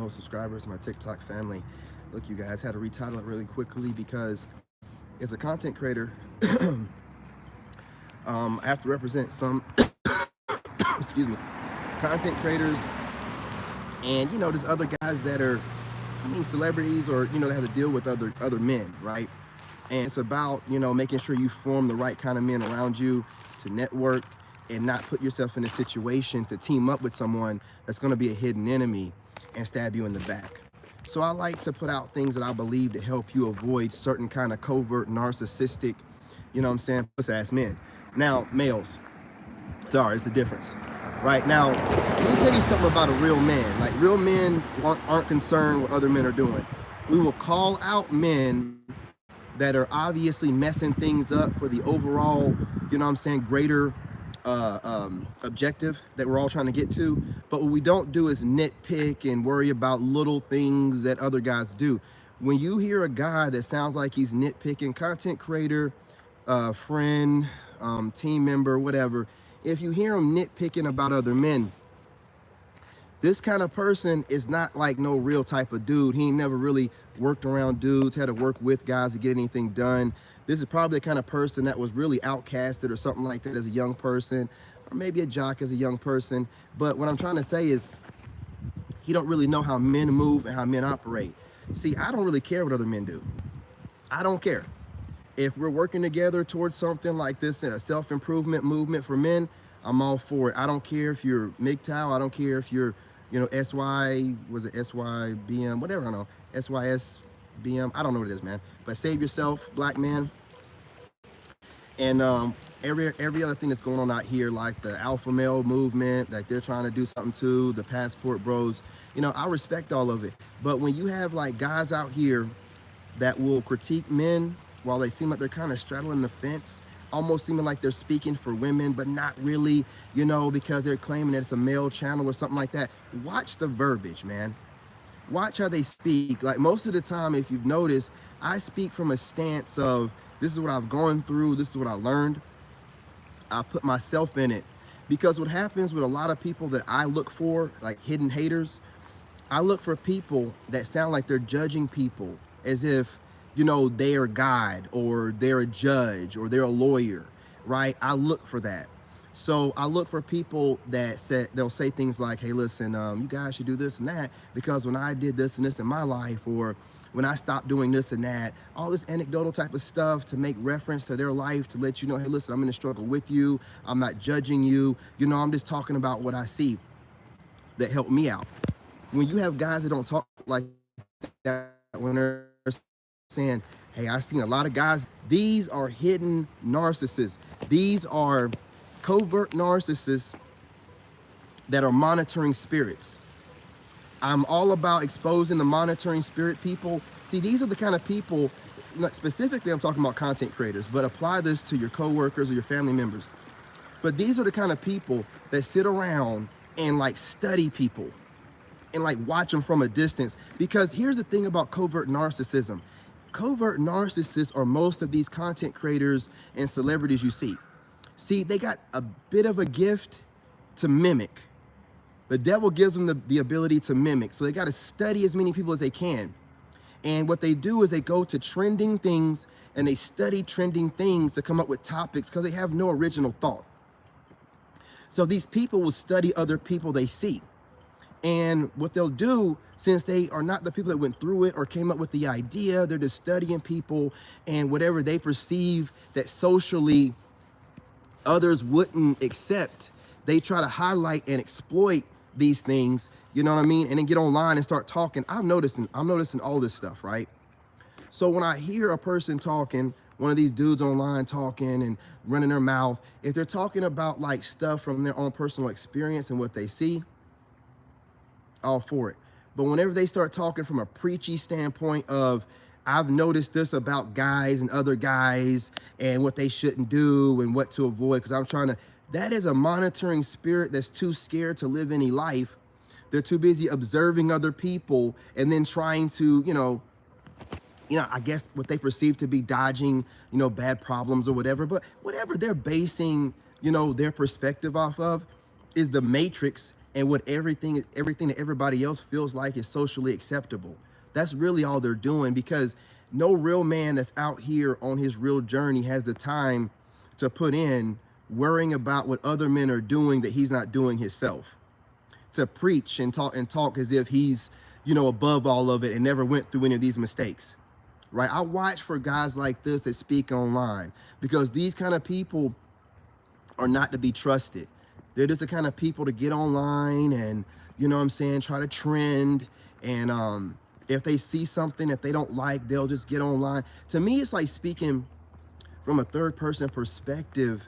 channel, subscribers, my TikTok family. Look, you guys, had to retitle it really quickly because as a content creator, I have to represent some, excuse me, content creators, and there's other guys that are, celebrities, or that have to deal with other men, right? And it's about making sure you form the right kind of men around you to network and not put yourself in a situation to team up with someone that's going to be a hidden enemy and stab you in the back. So I like to put out things that I believe to help you avoid certain kind of covert, narcissistic, puss-ass men. Now, males, sorry, it's a difference. Right now, let me tell you something about a real man. Like, real men aren't concerned what other men are doing. We will call out men that are obviously messing things up for the overall, greater objective that we're all trying to get to. But what we don't do is nitpick and worry about little things that other guys do. When you hear a guy that sounds like he's nitpicking, content creator, friend, team member, whatever, if you hear him nitpicking about other men, this kind of person is not like no real type of dude. He ain't never really worked around dudes, had to work with guys to get anything done. This is probably the kind of person that was really outcasted or something like that as a young person, or maybe a jock as a young person. But what I'm trying to say is he don't really know how men move and how men operate. See, I don't really care what other men do. I don't care. If we're working together towards something like this, a self-improvement movement for men, I'm all for it. I don't care if you're MGTOW. I don't care if you're, SYBM, whatever, I don't know, SYSBM. I don't know what it is, man. But save yourself, black man. And every other thing that's going on out here, like the alpha male movement, like they're trying to do something to, the passport bros, I respect all of it. But when you have like guys out here that will critique men while they seem like they're kind of straddling the fence, almost seeming like they're speaking for women, but not really, because they're claiming that it's a male channel or something like that. Watch the verbiage, man. Watch how they speak. Like, most of the time, if you've noticed, I speak from a stance of, this is what I've gone through, this is what I learned. I put myself in it. Because what happens with a lot of people that I look for, like hidden haters, I look for people that sound like they're judging people as if, they are God, or they're a judge, or they're a lawyer, right? I look for that. So I look for people that they'll say things like, hey, listen, you guys should do this and that, because when I did this and this in my life, or when I stopped doing this and that, all this anecdotal type of stuff to make reference to their life, to let you know, hey, listen, I'm in a struggle with you. I'm not judging you. I'm just talking about what I see that helped me out. When you have guys that don't talk like that, when they're saying, hey, I've seen a lot of guys, these are hidden narcissists. These are covert narcissists that are monitoring spirits. I'm all about exposing the monitoring spirit people. See, these are the kind of people, specifically I'm talking about content creators, but apply this to your coworkers or your family members. But these are the kind of people that sit around and like study people and like watch them from a distance. Because here's the thing about covert narcissism. Covert narcissists are most of these content creators and celebrities you see. See, they got a bit of a gift to mimic. The devil gives them the ability to mimic. So they got to study as many people as they can. And what they do is they go to trending things and they study trending things to come up with topics, because they have no original thought. So these people will study other people they see. And what they'll do, since they are not the people that went through it or came up with the idea, they're just studying people, and whatever they perceive that socially others wouldn't accept, they try to highlight and exploit these things, and then get online and start talking. I'm noticing all this stuff, right? So when I hear a person talking, one of these dudes online talking and running their mouth, if they're talking about like stuff from their own personal experience and what they see, all for it. But whenever they start talking from a preachy standpoint of, I've noticed this about guys and other guys and what they shouldn't do and what to avoid, because I'm trying to, that is a monitoring spirit that's too scared to live any life. They're too busy observing other people and then trying to, I guess what they perceive to be dodging, bad problems or whatever. But whatever they're basing, their perspective off of is the matrix and what everything that everybody else feels like is socially acceptable. That's really all they're doing, because no real man that's out here on his real journey has the time to put in worrying about what other men are doing that he's not doing himself, to preach and talk as if he's, you know, above all of it and never went through any of these mistakes, right? I watch for guys like this that speak online, because these kind of people are not to be trusted. They're just the kind of people to get online and, you know what I'm saying, try to trend. And if they see something that they don't like, they'll just get online. To me, it's like speaking from a third person perspective.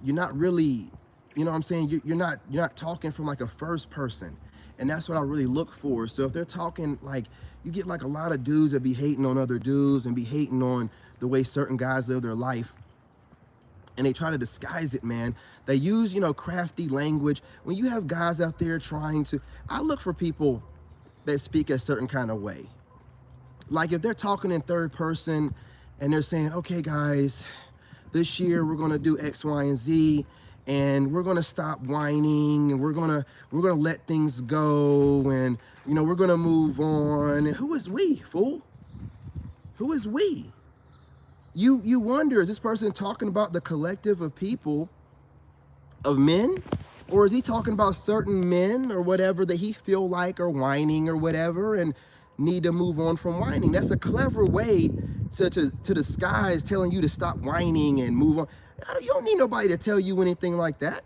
You're not really, you know what I'm saying, you're not talking from like a first person. And that's what I really look for. So if they're talking, like, you get like a lot of dudes that be hating on other dudes and be hating on the way certain guys live their life, and they try to disguise it, man. They use, you know, crafty language. When you have guys out there trying to, I look for people that speak a certain kind of way. Like if they're talking in third person and they're saying, okay guys, this year we're gonna do X, Y, and Z, and we're gonna stop whining, and we're gonna let things go, and, you know, we're gonna move on. And who is we, fool? Who is we? You wonder, is this person talking about the collective of people, of men? Or is he talking about certain men or whatever that he feel like are whining or whatever and need to move on from whining? That's a clever way to disguise telling you to stop whining and move on. You don't need nobody to tell you anything like that.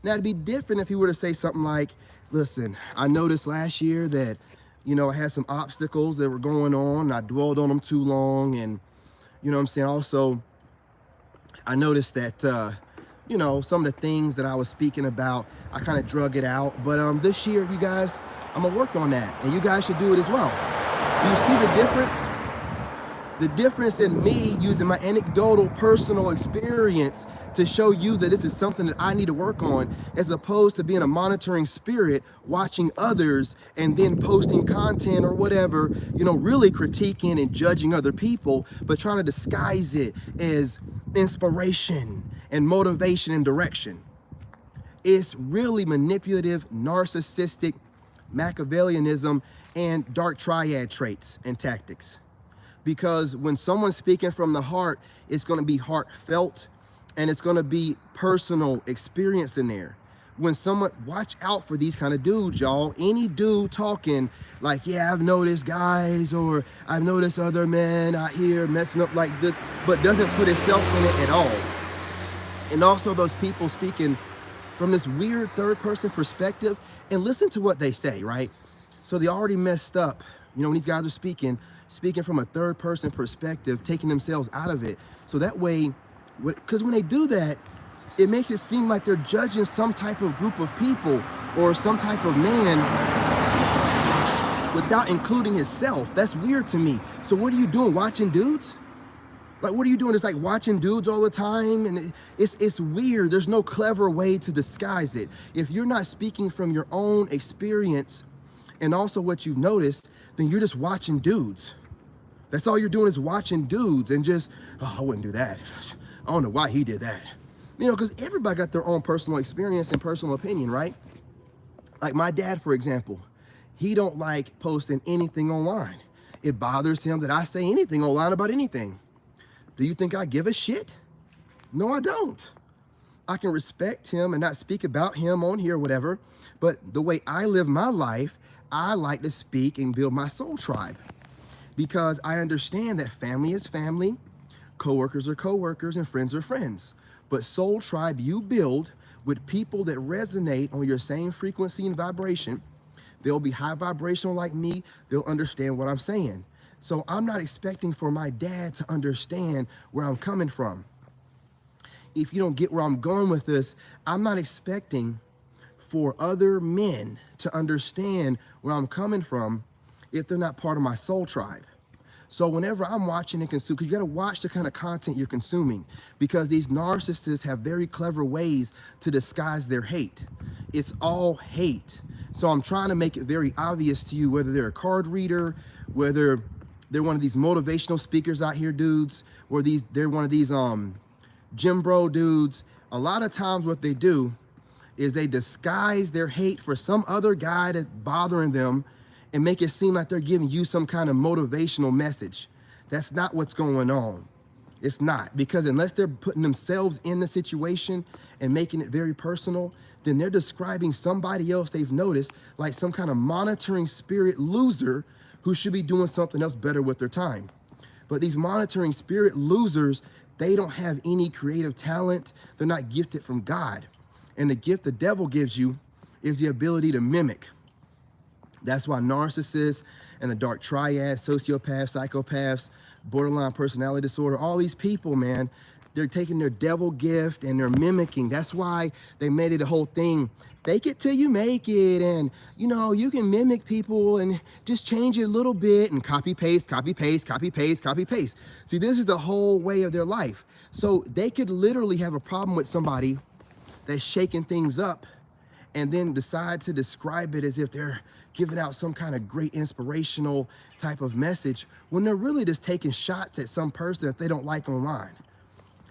Now, it'd be different if he were to say something like, listen, I noticed last year that, you know, I had some obstacles that were going on. I dwelled on them too long, and, you know what I'm saying, also, I noticed that, you know, some of the things that I was speaking about, I kind of drug it out. But this year, you guys, I'm going to work on that. And you guys should do it as well. Do you see the difference? The difference in me using my anecdotal personal experience to show you that this is something that I need to work on, as opposed to being a monitoring spirit, watching others and then posting content or whatever, you know, really critiquing and judging other people, but trying to disguise it as inspiration and motivation and direction. It's really manipulative, narcissistic, Machiavellianism, and dark triad traits and tactics. Because when someone's speaking from the heart, it's going to be heartfelt, and it's going to be personal experience in there. When someone, watch out for these kind of dudes, y'all. Any dude talking like, yeah, I've noticed guys, or I've noticed other men out here messing up like this, but doesn't put himself in it at all. And also those people speaking from this weird third person perspective, and listen to what they say, right? So they already messed up, you know, when these guys are speaking from a third person perspective, taking themselves out of it. So that way, because when they do that, it makes it seem like they're judging some type of group of people or some type of man without including himself. That's weird to me. So what are you doing, watching dudes? Like, what are you doing? It's like watching dudes all the time, and it's weird. There's no clever way to disguise it. If you're not speaking from your own experience and also what you've noticed, then you're just watching dudes. That's all you're doing, is watching dudes and just, oh, I wouldn't do that. I don't know why he did that. You know, because everybody got their own personal experience and personal opinion, right? Like my dad, for example, he don't like posting anything online. It bothers him that I say anything online about anything. Do you think I give a shit? No, I don't. I can respect him and not speak about him on here or whatever, but the way I live my life, I like to speak and build my soul tribe, because I understand that family is family, coworkers are coworkers, and friends are friends. But soul tribe you build with people that resonate on your same frequency and vibration. They'll be high vibrational like me. They'll understand what I'm saying. So I'm not expecting for my dad to understand where I'm coming from. If you don't get where I'm going with this, I'm not expecting for other men to understand where I'm coming from if they're not part of my soul tribe. So whenever I'm watching and consuming, because you got to watch the kind of content you're consuming, because these narcissists have very clever ways to disguise their hate. It's all hate. So I'm trying to make it very obvious to you, whether they're a card reader, whether they're one of these motivational speakers out here dudes, or they're one of these gym bro dudes. A lot of times what they do is they disguise their hate for some other guy that's bothering them and make it seem like they're giving you some kind of motivational message. That's not what's going on. It's not, because unless they're putting themselves in the situation and making it very personal, then they're describing somebody else they've noticed like some kind of monitoring spirit loser who should be doing something else better with their time. But these monitoring spirit losers, they don't have any creative talent. They're not gifted from God. And the gift the devil gives you is the ability to mimic. That's why narcissists and the dark triad, sociopaths, psychopaths, borderline personality disorder, all these people, man, they're taking their devil gift and they're mimicking. That's why they made it a whole thing. Fake it till you make it. And, you know, you can mimic people and just change it a little bit and copy, paste, copy, paste, copy, paste, copy, paste. See, this is the whole way of their life. So they could literally have a problem with somebody that's shaking things up and then decide to describe it as if they're giving out some kind of great inspirational type of message when they're really just taking shots at some person that they don't like online.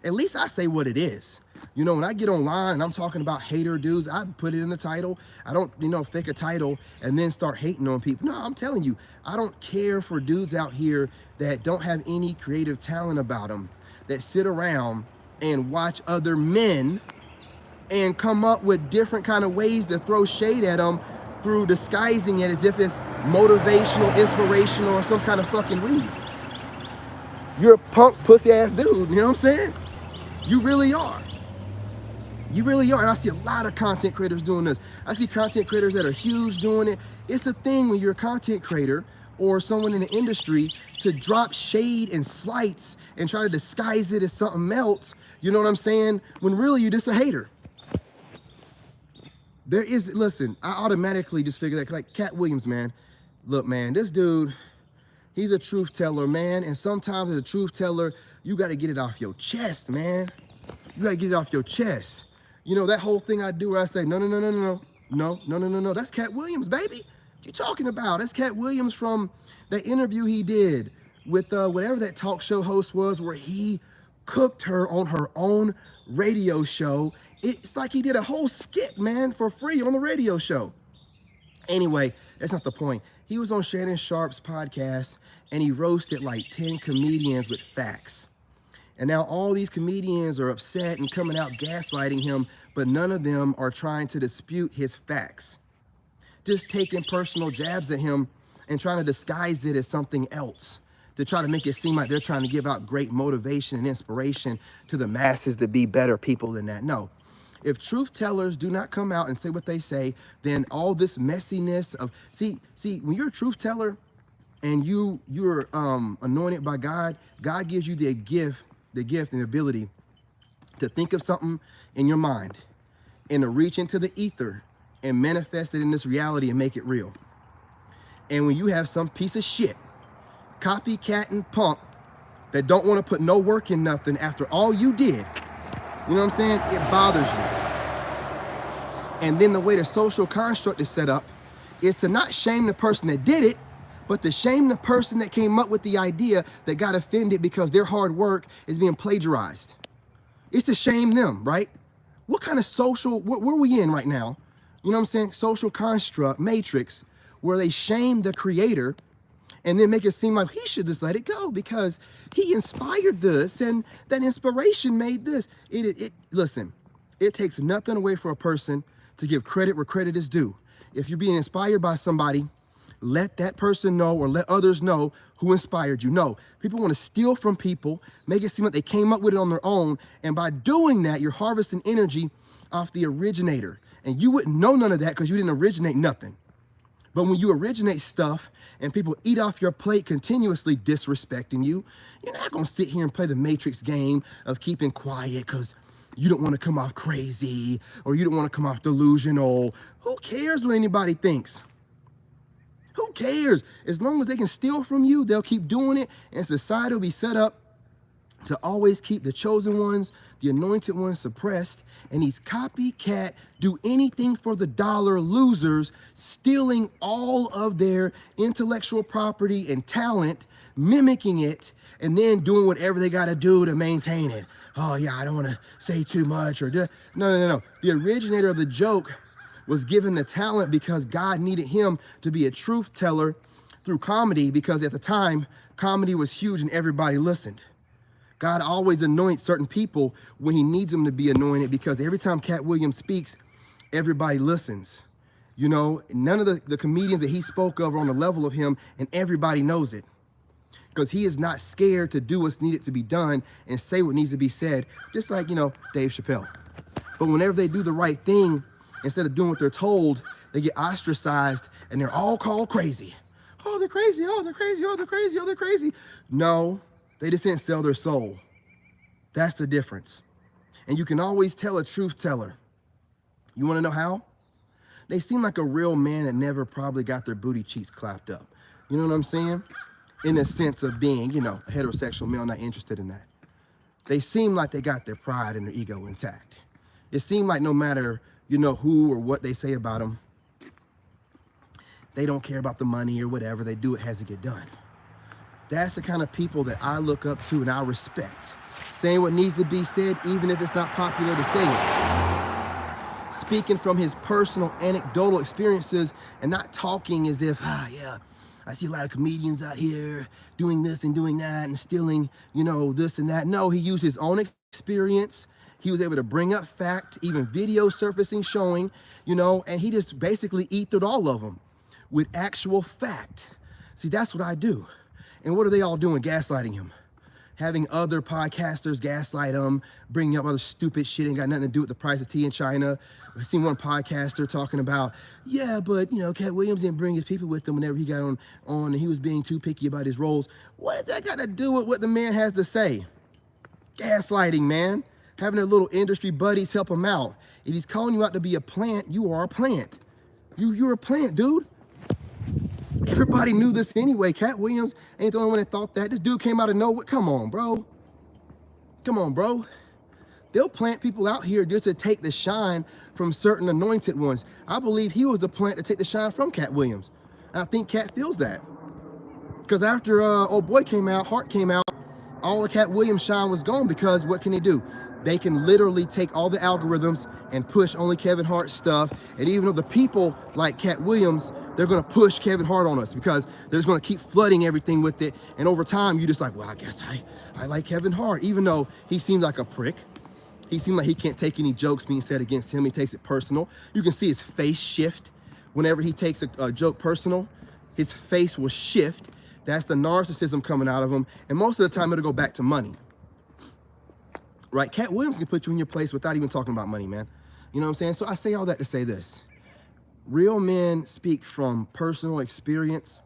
At least I say what it is. You know, when I get online and I'm talking about hater dudes, I put it in the title. I don't, you know, fake a title and then start hating on people. No, I'm telling you, I don't care for dudes out here that don't have any creative talent about them, that sit around and watch other men and come up with different kind of ways to throw shade at them through disguising it as if it's motivational, inspirational, or some kind of fucking read. You're a punk pussy ass dude, you know what I'm saying? You really are. You really are. And I see a lot of content creators doing this. I see content creators that are huge doing it. It's a thing when you're a content creator or someone in the industry to drop shade and slights and try to disguise it as something else, you know what I'm saying? When really you're just a hater. There is, listen, I automatically just figured that, like Cat Williams, man. Look, man, this dude, he's a truth teller, man. And sometimes as a truth teller, you got to get it off your chest, man. You got to get it off your chest. You know, that whole thing I do where I say, no. That's Cat Williams, baby. What you talking about? That's Cat Williams from that interview he did with whatever that talk show host was where he cooked her on her own radio show. It's like he did a whole skit, man, for free on the radio show. Anyway, that's not the point. He was on Shannon Sharp's podcast and he roasted like 10 comedians with facts. And now all these comedians are upset and coming out gaslighting him, but none of them are trying to dispute his facts. Just taking personal jabs at him and trying to disguise it as something else to try to make it seem like they're trying to give out great motivation and inspiration to the masses to be better people than that. No. If truth tellers do not come out and say what they say, then all this messiness of, see, when you're a truth teller and you're anointed by God, God gives you the gift and the ability to think of something in your mind and to reach into the ether and manifest it in this reality and make it real. And when you have some piece of shit, copycat and punk that don't want to put no work in nothing after all you did, you know what I'm saying? It bothers you. And then the way the social construct is set up is to not shame the person that did it, but to shame the person that came up with the idea that got offended because their hard work is being plagiarized. It's to shame them, right? What kind of social, where are we in right now? You know what I'm saying? Social construct, matrix, where they shame the creator and then make it seem like he should just let it go because he inspired this and that inspiration made this. Listen, it takes nothing away for a person to give credit where credit is due. If you're being inspired by somebody, let that person know or let others know who inspired you. No, people want to steal from people, make it seem like they came up with it on their own. And by doing that, you're harvesting energy off the originator. And you wouldn't know none of that because you didn't originate nothing. But when you originate stuff and people eat off your plate continuously disrespecting you, you're not going to sit here and play the matrix game of keeping quiet because you don't want to come off crazy or you don't want to come off delusional. Who cares what anybody thinks? Who cares? As long as they can steal from you, they'll keep doing it and society will be set up to always keep the chosen ones, the anointed ones suppressed, and these copycat, do anything for the dollar losers, stealing all of their intellectual property and talent, mimicking it, and then doing whatever they got to do to maintain it. Oh yeah, I don't want to say too much or no. The originator of the joke was given the talent because God needed him to be a truth teller through comedy, because at the time, comedy was huge and everybody listened. God always anoints certain people when he needs them to be anointed, because every time Cat Williams speaks, everybody listens. You know, none of the comedians that he spoke of are on the level of him, and everybody knows it. Because he is not scared to do what's needed to be done and say what needs to be said, just like, you know, Dave Chappelle. But whenever they do the right thing, instead of doing what they're told, they get ostracized and they're all called crazy. Oh, they're crazy. Oh, they're crazy. Oh, they're crazy. Oh, they're crazy. No, they just didn't sell their soul. That's the difference. And you can always tell a truth teller. You want to know how? They seem like a real man that never probably got their booty cheeks clapped up. You know what I'm saying? In the sense of being, you know, a heterosexual male, not interested in that. They seem like they got their pride and their ego intact. It seemed like no matter, you know, who or what they say about them, they don't care about the money or whatever. They do it has to get done. That's the kind of people that I look up to and I respect. Saying what needs to be said, even if it's not popular to say it. Speaking from his personal anecdotal experiences and not talking as if, yeah, I see a lot of comedians out here doing this and doing that and stealing, you know, this and that. No, he used his own experience. He was able to bring up fact, even video surfacing showing, you know, and he just basically ethered all of them with actual fact. See, that's what I do. And what are they all doing? Gaslighting him. Having other podcasters gaslight him, bringing up other stupid shit, ain't got nothing to do with the price of tea in China. I've seen one podcaster talking about, yeah, but, you know, Cat Williams didn't bring his people with him whenever he got on and he was being too picky about his roles. What has that got to do with what the man has to say? Gaslighting, man. Having their little industry buddies help him out. If he's calling you out to be a plant, you are a plant. You're a plant, dude. Everybody knew this anyway. Cat Williams ain't the only one that thought that. This dude came out of nowhere. Come on, bro. Come on, bro. They'll plant people out here just to take the shine from certain anointed ones. I believe he was the plant to take the shine from Cat Williams. And I think Cat feels that. Because after old boy came out, Hart came out, all of Cat Williams' shine was gone, because what can they do? They can literally take all the algorithms and push only Kevin Hart stuff. And even though the people like Cat Williams, they're going to push Kevin Hart on us because they're just going to keep flooding everything with it. And over time, you just like, well, I guess I like Kevin Hart, even though he seems like a prick. He seems like he can't take any jokes being said against him. He takes it personal. You can see his face shift whenever he takes a joke personal. His face will shift. That's the narcissism coming out of him. And most of the time, it'll go back to money. Right? Cat Williams can put you in your place without even talking about money, man. You know what I'm saying? So I say all that to say this. Real men speak from personal experience,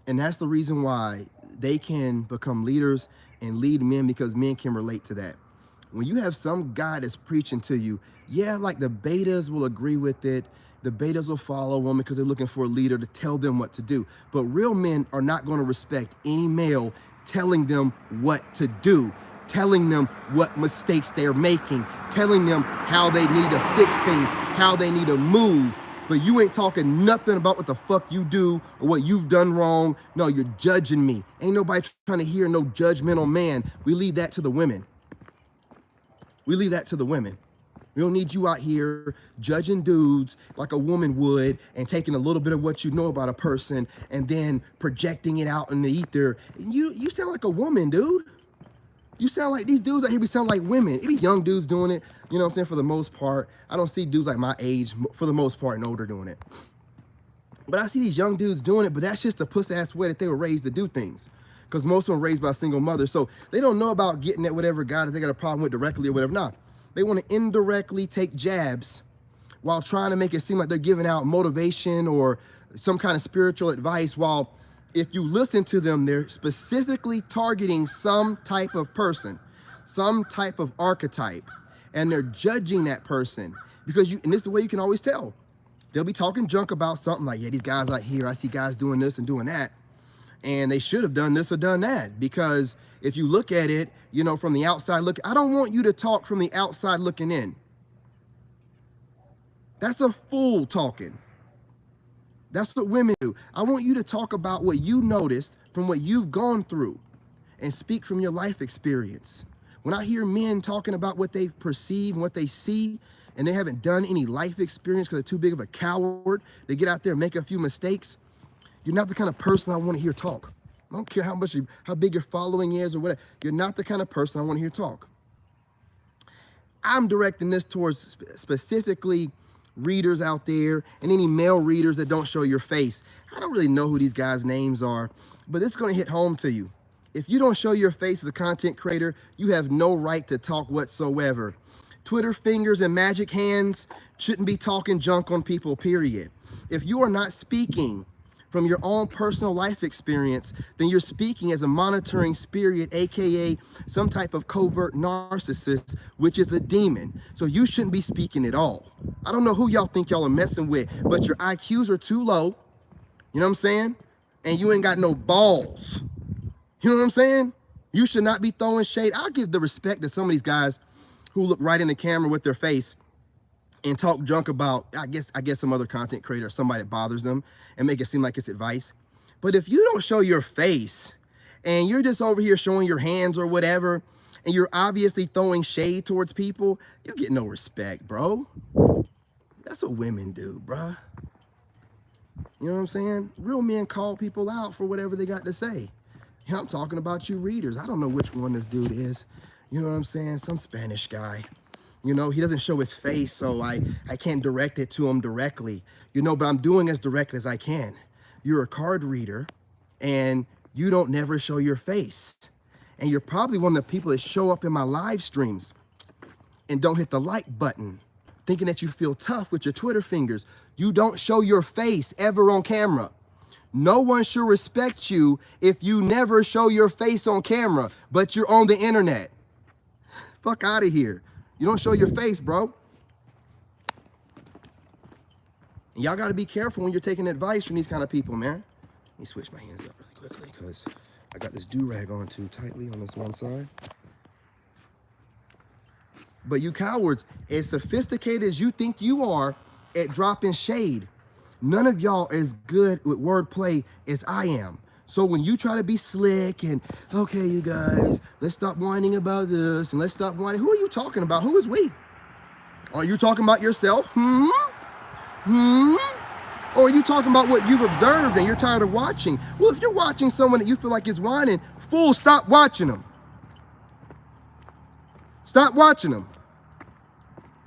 and that's the reason why they can become leaders and lead men, because men can relate to that. When you have some guy that's preaching to you, yeah, like the betas will agree with it. The betas will follow them because they're looking for a leader to tell them what to do. But real men are not going to respect any male telling them what to do, telling them what mistakes they're making, telling them how they need to fix things, how they need to move. But you ain't talking nothing about what the fuck you do or what you've done wrong. No, you're judging me. Ain't nobody trying to hear no judgmental man. We leave that to the women. We leave that to the women. We don't need you out here judging dudes like a woman would and taking a little bit of what you know about a person and then projecting it out in the ether. You sound like a woman, dude. You sound like these dudes out here, we sound like women. It be young dudes doing it, you know what I'm saying, for the most part. I don't see dudes like my age, for the most part, and older doing it. But I see these young dudes doing it, but that's just the puss-ass way that they were raised to do things. Because most of them were raised by a single mother, so they don't know about getting at whatever guy that they got a problem with directly or whatever. Nah, they want to indirectly take jabs while trying to make it seem like they're giving out motivation or some kind of spiritual advice, while if you listen to them, they're specifically targeting some type of person, some type of archetype, and they're judging that person. Because and this is the way you can always tell. They'll be talking junk about something like, yeah, these guys out here, I see guys doing this and doing that. and they should have done this or done that. Because if you look at it, you know, from the outside look, I don't want you to talk from the outside looking in. That's a fool talking. That's what women do. I want you to talk about what you noticed from what you've gone through and speak from your life experience. When I hear men talking about what they perceive and what they see, and they haven't done any life experience because they're too big of a coward to get out there and make a few mistakes, you're not the kind of person I want to hear talk. I don't care how big your following is or whatever. You're not the kind of person I want to hear talk. I'm directing this towards specifically readers out there and any male readers that don't show your face. I don't really know who these guys' names are, but this is going to hit home to you. If you don't show your face as a content creator, you have no right to talk whatsoever. Twitter fingers and magic hands shouldn't be talking junk on people, period. If you are not speaking from your own personal life experience, then you're speaking as a monitoring spirit, aka some type of covert narcissist, which is a demon. So you shouldn't be speaking at all. I don't know who y'all think y'all are messing with, but your IQs are too low, you know what I'm saying? And you ain't got no balls. You know what I'm saying? You should not be throwing shade. I'll give the respect to some of these guys who look right in the camera with their face and talk junk about, I guess some other content creator or somebody that bothers them and make it seem like it's advice. But if you don't show your face and you're just over here showing your hands or whatever, and you're obviously throwing shade towards people, you get no respect, bro. That's what women do, bruh. You know what I'm saying? Real men call people out for whatever they got to say. You know, I'm talking about you readers. I don't know which one this dude is. You know what I'm saying? Some Spanish guy. You know, he doesn't show his face, so I can't direct it to him directly. You know, but I'm doing as direct as I can. You're a card reader, and you don't never show your face. And you're probably one of the people that show up in my live streams and don't hit the like button, thinking that you feel tough with your Twitter fingers. You don't show your face ever on camera. No one should respect you if you never show your face on camera, but you're on the internet. Fuck out of here. You don't show your face, bro. And y'all got to be careful when you're taking advice from these kind of people, man. Let me switch my hands up really quickly because I got this do-rag on too tightly on this one side. But you cowards, as sophisticated as you think you are at dropping shade, none of y'all are as good with wordplay as I am. So when you try to be slick and, okay, you guys, let's stop whining about this and let's stop whining. Who are you talking about? Who is we? Are you talking about yourself? Or are you talking about what you've observed and you're tired of watching? Well, if you're watching someone that you feel like is whining, fool, stop watching them. Stop watching them.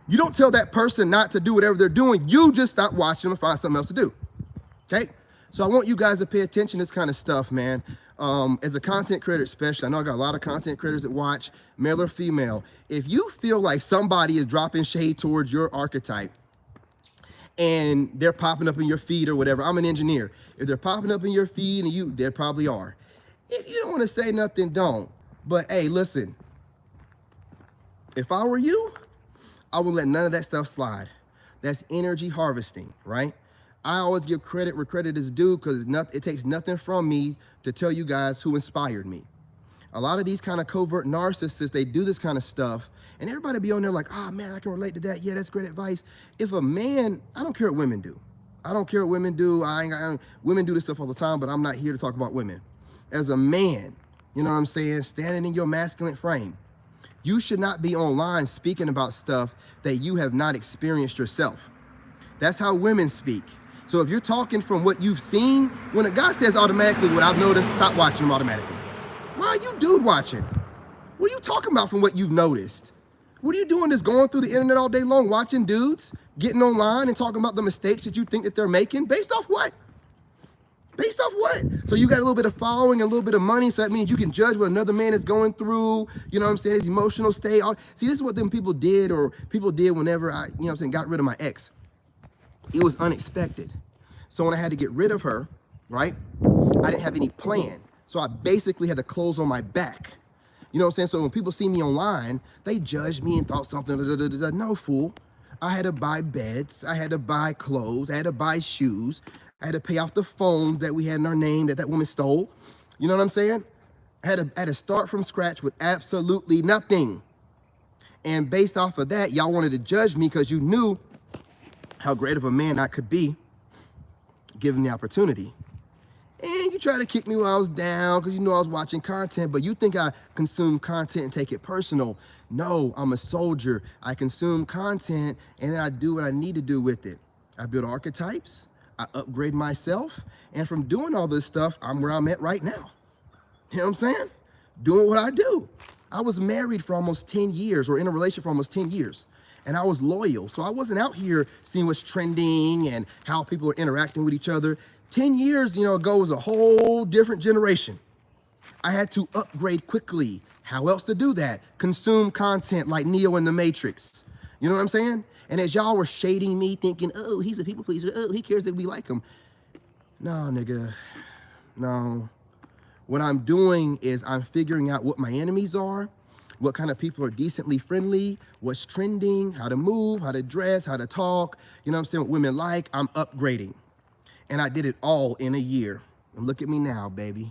You don't tell that person not to do whatever they're doing. You just stop watching them and find something else to do. Okay? So I want you guys to pay attention to this kind of stuff, man. As a content creator especially, I know I got a lot of content creators that watch, male or female. If you feel like somebody is dropping shade towards your archetype and they're popping up in your feed or whatever, I'm an engineer. If they're popping up in your feed, and they probably are. If you don't want to say nothing, don't. But hey, listen, if I were you, I would let none of that stuff slide. That's energy harvesting, right? I always give credit where credit is due because it takes nothing from me to tell you guys who inspired me. A lot of these kind of covert narcissists, they do this kind of stuff, and everybody be on there like, oh man, I can relate to that. Yeah, that's great advice. If a man, I don't care what women do. I don't care what women do. Women do this stuff all the time, but I'm not here to talk about women. As a man, you know what I'm saying, standing in your masculine frame, you should not be online speaking about stuff that you have not experienced yourself. That's how women speak. So if you're talking from what you've seen, when a guy says automatically what I've noticed, stop watching him automatically. Why are you dude watching? What are you talking about from what you've noticed? What are you doing just going through the internet all day long, watching dudes, getting online and talking about the mistakes that you think that they're making? Based off what? Based off what? So you got a little bit of following, a little bit of money, so that means you can judge what another man is going through, you know what I'm saying, his emotional state. See, this is what them people did, or people did whenever I, you know what I'm saying, got rid of my ex. It was unexpected. So when I had to get rid of her, right, I didn't have any plan. So I basically had to close on my back. You know what I'm saying? So when people see me online, they judged me and thought something, no, fool. I had to buy beds, I had to buy clothes, I had to buy shoes, I had to pay off the phones that we had in our name that woman stole. You know what I'm saying? I had to start from scratch with absolutely nothing. And based off of that, y'all wanted to judge me because you knew how great of a man I could be given the opportunity. And you tried to kick me while I was down because you know I was watching content, but you think I consume content and take it personal. No, I'm a soldier. I consume content and then I do what I need to do with it. I build archetypes, I upgrade myself, and from doing all this stuff, I'm where I'm at right now. You know what I'm saying? Doing what I do. I was married for almost 10 years or in a relationship for almost 10 years. And I was loyal. So I wasn't out here seeing what's trending and how people are interacting with each other. 10 years, ago was a whole different generation. I had to upgrade quickly. How else to do that? Consume content like Neo in the Matrix. You know what I'm saying? And as y'all were shading me, thinking, oh, he's a people pleaser. Oh, he cares that we like him. No, nigga. No. What I'm doing is I'm figuring out what my enemies are, what kind of people are decently friendly, what's trending, how to move, how to dress, how to talk. You know what I'm saying? What women like. I'm upgrading. And I did it all in a year. And look at me now, baby.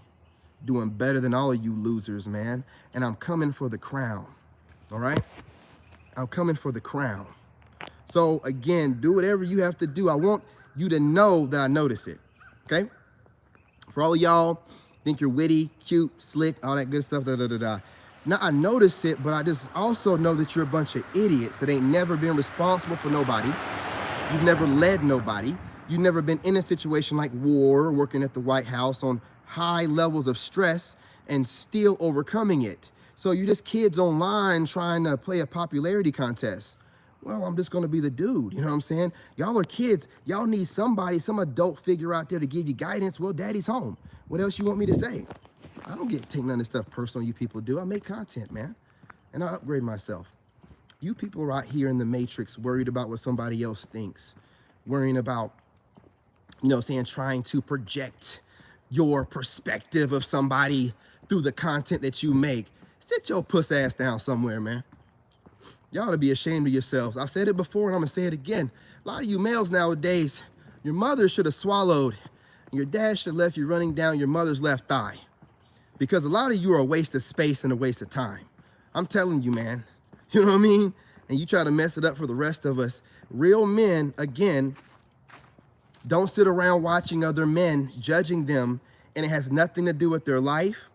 Doing better than all of you losers, man. And I'm coming for the crown. All right? I'm coming for the crown. So again, do whatever you have to do. I want you to know that I notice it. Okay? For all of y'all, think you're witty, cute, slick, all that good stuff, Now I notice it, but I just also know that you're a bunch of idiots that ain't never been responsible for nobody. You've never led nobody. You've never been in a situation like war, working at the White House on high levels of stress and still overcoming it. So you're just kids online trying to play a popularity contest. Well, I'm just gonna be the dude, you know what I'm saying? Y'all are kids, y'all need somebody, some adult figure out there to give you guidance. Well, daddy's home. What else you want me to say? I don't take none of this stuff personal you people do. I make content, man, and I upgrade myself. You people are out here in the Matrix worried about what somebody else thinks, worrying about, trying to project your perspective of somebody through the content that you make. Sit your puss ass down somewhere, man. Y'all ought to be ashamed of yourselves. I've said it before and I'm gonna say it again. A lot of you males nowadays, your mother should have swallowed and your dad should have left you running down your mother's left thigh. Because a lot of you are a waste of space and a waste of time. I'm telling you, man. You know what I mean? And you try to mess it up for the rest of us. Real men, again, don't sit around watching other men, judging them, and it has nothing to do with their life.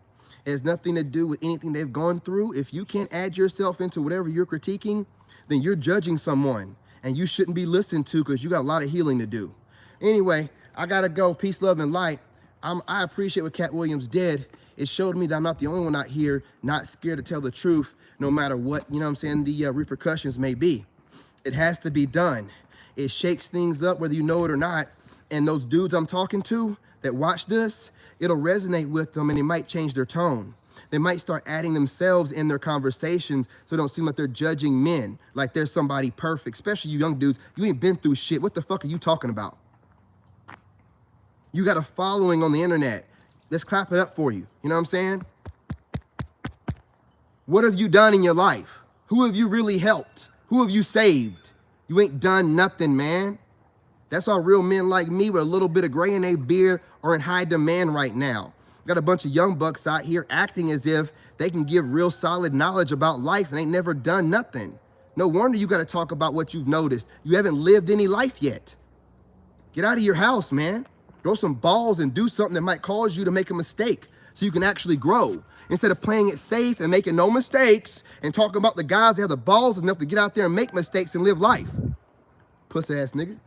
It has nothing to do with anything they've gone through. If you can't add yourself into whatever you're critiquing, then you're judging someone, and you shouldn't be listened to because you got a lot of healing to do. Anyway, I gotta go. Peace, love, and light. I appreciate what Cat Williams did. It showed me that I'm not the only one out here not scared to tell the truth, no matter what, the repercussions may be. It has to be done. It shakes things up whether you know it or not. And those dudes I'm talking to that watch this, it'll resonate with them and it might change their tone. They might start adding themselves in their conversations so it don't seem like they're judging men, like they're somebody perfect, especially you young dudes. You ain't been through shit. What the fuck are you talking about? You got a following on the internet. Let's clap it up for you. You know what I'm saying? What have you done in your life? Who have you really helped? Who have you saved? You ain't done nothing, man. That's why real men like me with a little bit of gray in their beard are in high demand right now. Got a bunch of young bucks out here acting as if they can give real solid knowledge about life and ain't never done nothing. No wonder you got to talk about what you've noticed. You haven't lived any life yet. Get out of your house, man. Grow some balls and do something that might cause you to make a mistake so you can actually grow. Instead of playing it safe and making no mistakes and talking about the guys that have the balls enough to get out there and make mistakes and live life. Puss ass nigga.